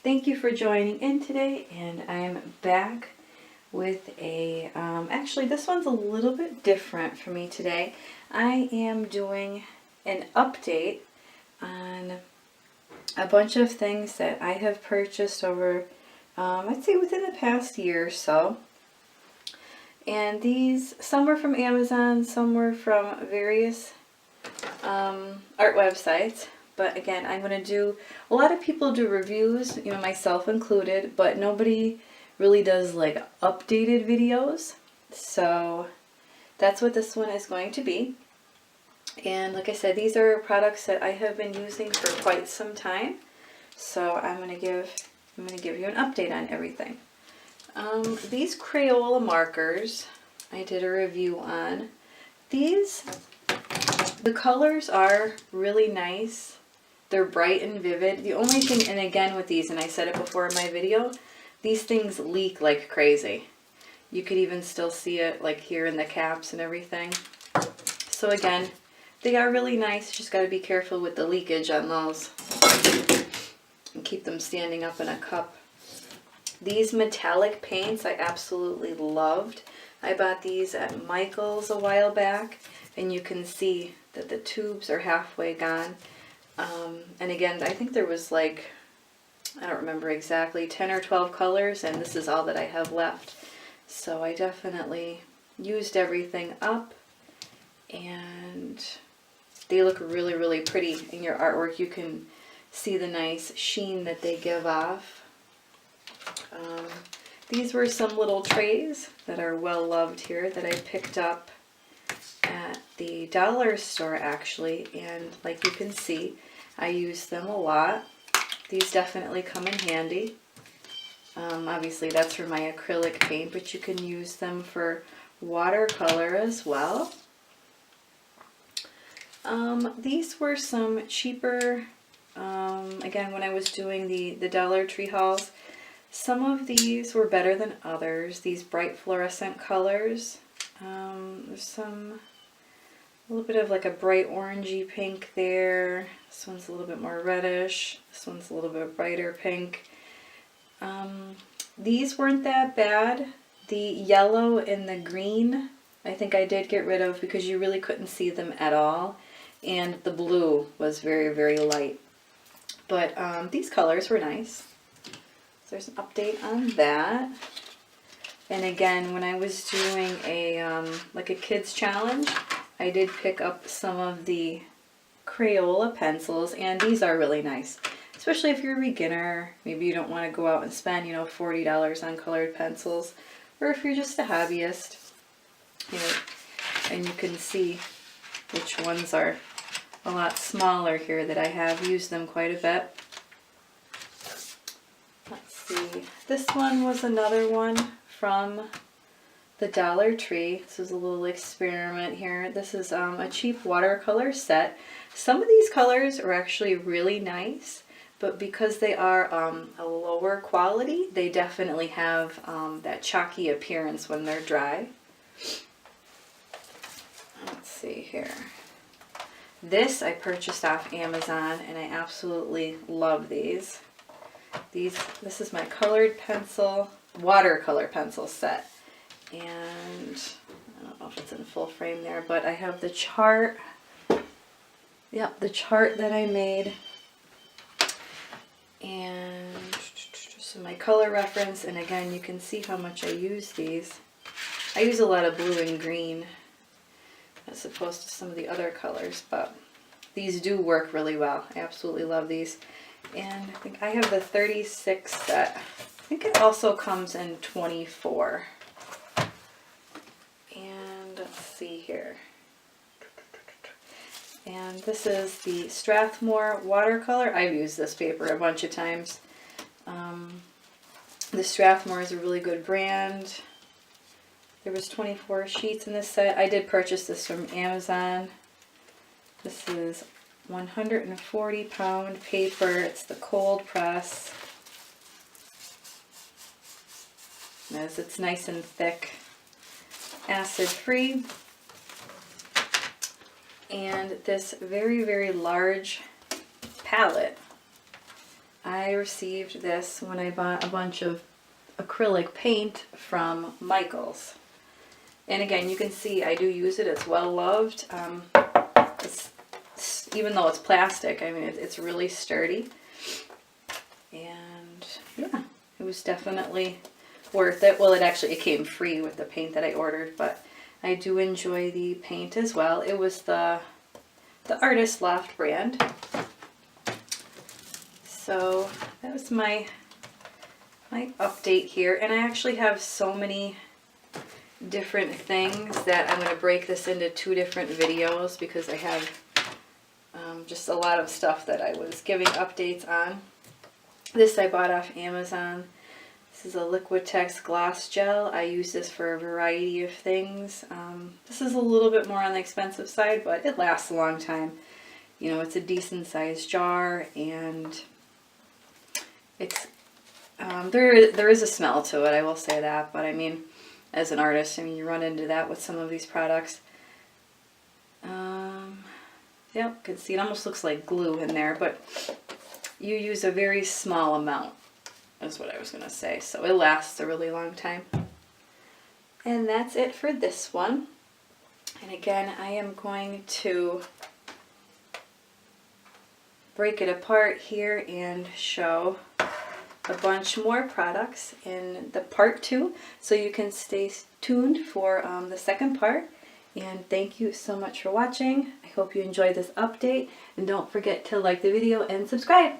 Thank you for joining in today, and I'm back with a, actually this one's a little bit different for me today. I am doing an update on a bunch of things that I have purchased over, I'd say within the past year or so. And these, some were from Amazon, some were from various art websites. But again, I'm going to do, a lot of people do reviews, you know, myself included, but nobody really does like updated videos. So that's what this one is going to be. And like I said, these are products that I have been using for quite some time. So I'm going to give you an update on everything. These Crayola markers, I did a review on. These, the colors are really nice. They're bright and vivid. The only thing, and again with these, and I said it before in my video, these things leak like crazy. You could even still see it like here in the caps and everything. So again, they are really nice. Just got to be careful with the leakage on those and keep them standing up in a cup. These metallic paints I absolutely loved. I bought these at Michael's a while back, and you can see that the tubes are halfway gone. And again, I think there was like, I don't remember exactly, 10 or 12 colors, and this is all that I have left. So I definitely used everything up, and they look really, really pretty in your artwork. You can see the nice sheen that they give off. These were some little trays that are well loved here that I picked up at the dollar store actually, and like you can see, I use them a lot. These definitely come in handy. Obviously that's for my acrylic paint, but you can use them for watercolor as well. These were some cheaper, again when I was doing the Dollar Tree hauls, some of these were better than others. These bright fluorescent colors. There's some, a little bit of like a bright orangey pink there. This one's a little bit more reddish. This one's a little bit brighter pink. These weren't that bad. The yellow and the green, I think I did get rid of because you really couldn't see them at all. And the blue was very, very light. But these colors were nice. So there's an update on that. And again, when I was doing a like a kids challenge, I did pick up some of the Crayola pencils, and these are really nice. Especially if you're a beginner, maybe you don't want to go out and spend, you know, $40 on colored pencils, or if you're just a hobbyist, you know, and you can see which ones are a lot smaller here that I have used them quite a bit. Let's see, this one was another one from the Dollar Tree. This is a little experiment here. This is a cheap watercolor set. Some of these colors are actually really nice, but because they are a lower quality, they definitely have that chalky appearance when they're dry. Let's see here. This I purchased off Amazon, and I absolutely love these. This is my colored pencil, watercolor pencil set. And I don't know if it's in full frame there, but I have the chart. Yep, the chart that I made. And just my color reference, and again, you can see how much I use these. I use a lot of blue and green as opposed to some of the other colors, but these do work really well. I absolutely love these. And I think I have the 36 set. I think it also comes in 24. And let's see here. And this is the Strathmore watercolor. I've used this paper a bunch of times. The Strathmore is a really good brand. There was 24 sheets in this set. I did purchase this from Amazon. This is 140-pound paper. It's the cold press. As it's nice and thick, acid-free. And this very, very large palette I received this when I bought a bunch of acrylic paint from Michael's. And again, you can see I do use it. It's well loved. Even though it's plastic, I mean, it's really sturdy. And yeah, it was definitely worth it. Well, it came free with the paint that I ordered, but I do enjoy the paint as well. It was the Artist Loft brand. So that was my update here. And I actually have so many different things that I'm going to break this into 2 different videos because I have just a lot of stuff that I was giving updates on. This I bought off Amazon. This is a Liquitex gloss gel. I use this for a variety of things. This is a little bit more on the expensive side, but it lasts a long time. You know, it's a decent sized jar, and it's there is a smell to it, I will say that, but I mean, as an artist, I mean, you run into that with some of these products. Yep, you can see it almost looks like glue in there, but you use a very small amount, is what I was going to say. So it lasts a really long time. And that's it for this one. And again, I am going to break it apart here and show a bunch more products in the part 2, so you can stay tuned for the second part. And thank you so much for watching. I hope you enjoyed this update, and don't forget to like the video and subscribe.